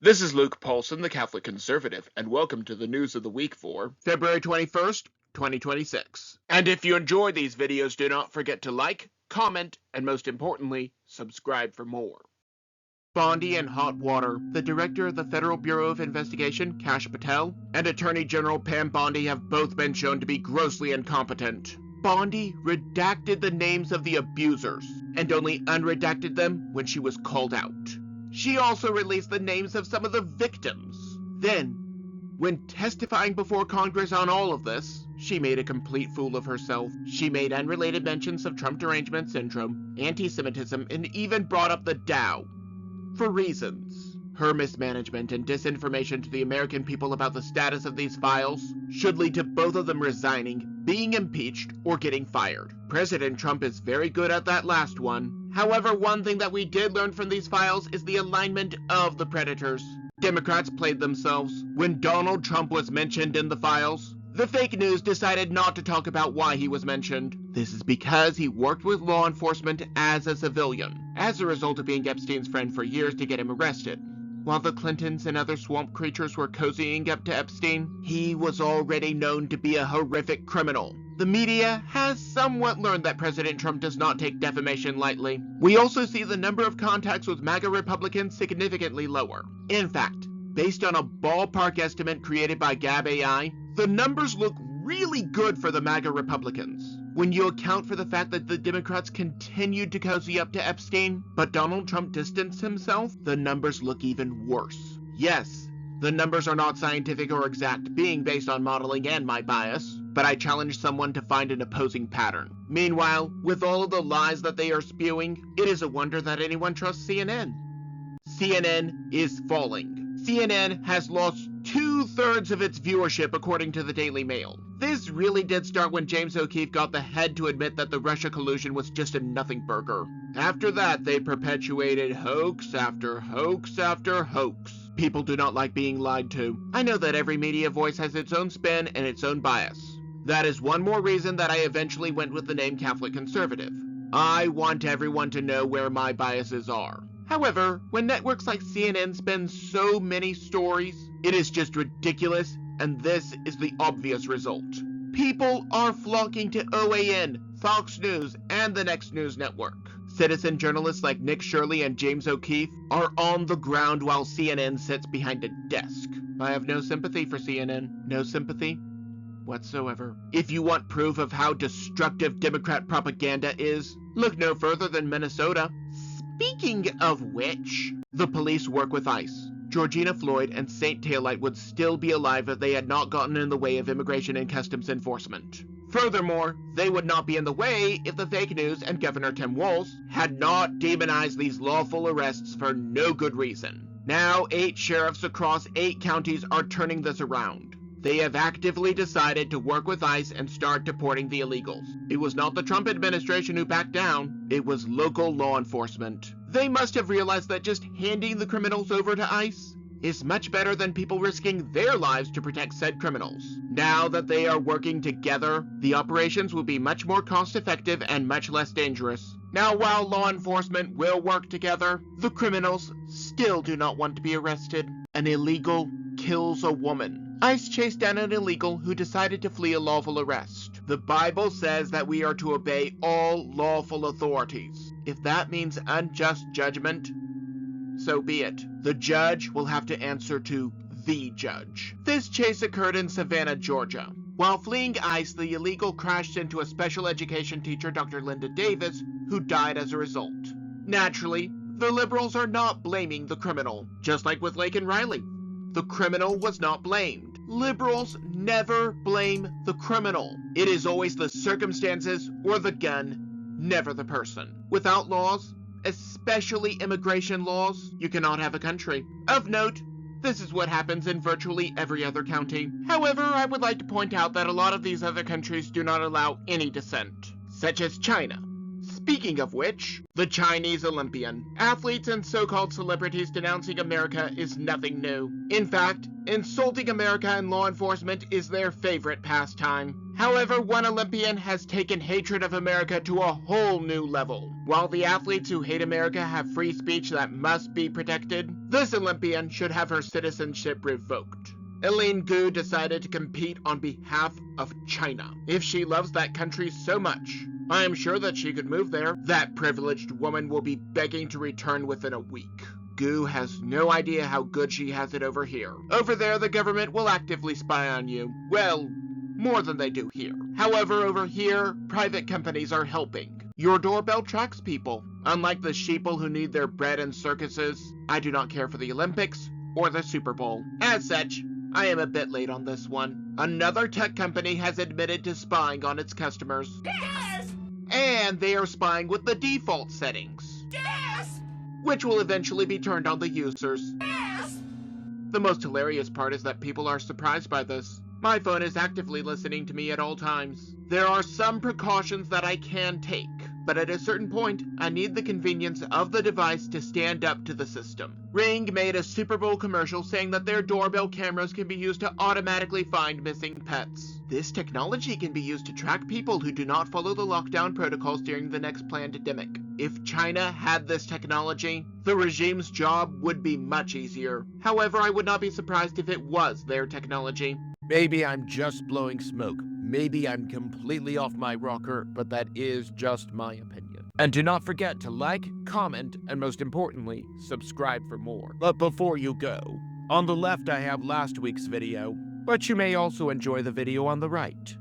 This is Luke Paulson, the Catholic Conservative, and welcome to the news of the week for February 21st, 2026. And if you enjoy these videos, do not forget to like, comment, and most importantly, subscribe for more. Bondi and hot water. The director of the Federal Bureau of Investigation, Kash Patel, and Attorney General Pam Bondi have both been shown to be grossly incompetent. Bondi redacted the names of the abusers, and only unredacted them when she was called out. She also released the names of some of the victims. Then, when testifying before Congress on all of this, she made a complete fool of herself. She made unrelated mentions of Trump derangement syndrome, anti-Semitism, and even brought up the Dow. For reasons. Her mismanagement and disinformation to the American people about the status of these files should lead to both of them resigning, being impeached, or getting fired. President Trump is very good at that last one. However, one thing that we did learn from these files is the alignment of the predators. Democrats played themselves. When Donald Trump was mentioned in the files, the fake news decided not to talk about why he was mentioned. This is because he worked with law enforcement as a civilian, as a result of being Epstein's friend for years to get him arrested. While the Clintons and other swamp creatures were cozying up to Epstein, he was already known to be a horrific criminal. The media has somewhat learned that President Trump does not take defamation lightly. We also see the number of contacts with MAGA Republicans significantly lower. In fact, based on a ballpark estimate created by Gab AI, the numbers look really good for the MAGA Republicans. When you account for the fact that the Democrats continued to cozy up to Epstein, but Donald Trump distanced himself, the numbers look even worse. Yes, the numbers are not scientific or exact, being based on modeling and my bias, but I challenge someone to find an opposing pattern. Meanwhile, with all of the lies that they are spewing, it is a wonder that anyone trusts CNN. CNN is falling. CNN has lost 2/3 of its viewership according to the Daily Mail. This really did start when James O'Keefe got the head to admit that the Russia collusion was just a nothing burger. After that, they perpetuated hoax after hoax after hoax. People do not like being lied to. I know that every media voice has its own spin and its own bias. That is one more reason that I eventually went with the name Catholic Conservative. I want everyone to know where my biases are. However, when networks like CNN spin so many stories, it is just ridiculous, and this is the obvious result. People are flocking to OAN, Fox News, and the Next News Network. Citizen journalists like Nick Shirley and James O'Keefe are on the ground while CNN sits behind a desk. I have no sympathy for CNN. No sympathy whatsoever. If you want proof of how destructive Democrat propaganda is, look no further than Minnesota. Speaking of which, the police work with ICE. Georgina Floyd and Saint Taillight would still be alive if they had not gotten in the way of immigration and customs enforcement. Furthermore, they would not be in the way if the fake news and Governor Tim Walz had not demonized these lawful arrests for no good reason. Now, 8 sheriffs across 8 counties are turning this around. They have actively decided to work with ICE and start deporting the illegals. It was not the Trump administration who backed down, it was local law enforcement. They must have realized that just handing the criminals over to ICE is much better than people risking their lives to protect said criminals. Now that they are working together, the operations will be much more cost-effective and much less dangerous. Now, while law enforcement will work together, the criminals still do not want to be arrested. An illegal kills a woman. ICE chased down an illegal who decided to flee a lawful arrest. The Bible says that we are to obey all lawful authorities. If that means unjust judgment, so be it. The judge will have to answer to the judge. This chase occurred in Savannah, Georgia. While fleeing ICE, the illegal crashed into a special education teacher, Dr. Linda Davis, who died as a result. Naturally, the liberals are not blaming the criminal, just like with Lake and Riley. The criminal was not blamed. Liberals never blame the criminal. It is always the circumstances or the gun, never the person. Without laws, especially immigration laws, you cannot have a country. Of note, this is what happens in virtually every other county. However, I would like to point out that a lot of these other countries do not allow any dissent, such as China, Speaking of which, the Chinese Olympian. Athletes and so-called celebrities denouncing America is nothing new. In fact, insulting America and law enforcement is their favorite pastime. However, one Olympian has taken hatred of America to a whole new level. While the athletes who hate America have free speech that must be protected, this Olympian should have her citizenship revoked. Eileen Gu decided to compete on behalf of China. If she loves that country so much, I am sure that she could move there. That privileged woman will be begging to return within a week. Gu has no idea how good she has it over here. Over there, the government will actively spy on you. Well, more than they do here. However, over here, private companies are helping. Your doorbell tracks people. Unlike the sheeple who need their bread in circuses, I do not care for the Olympics or the Super Bowl. As such, I am a bit late on this one. Another tech company has admitted to spying on its customers. Yes! And they are spying with the default settings. Yes! Which will eventually be turned on the users. Yes! The most hilarious part is that people are surprised by this. My phone is actively listening to me at all times. There are some precautions that I can take, but at a certain point, I need the convenience of the device to stand up to the system. Ring made a Super Bowl commercial saying that their doorbell cameras can be used to automatically find missing pets. This technology can be used to track people who do not follow the lockdown protocols during the next pandemic. If China had this technology, the regime's job would be much easier. However, I would not be surprised if it was their technology. Maybe I'm just blowing smoke. Maybe I'm completely off my rocker, but that is just my opinion. And do not forget to like, comment, and most importantly, subscribe for more. But before you go, on the left I have last week's video, but you may also enjoy the video on the right.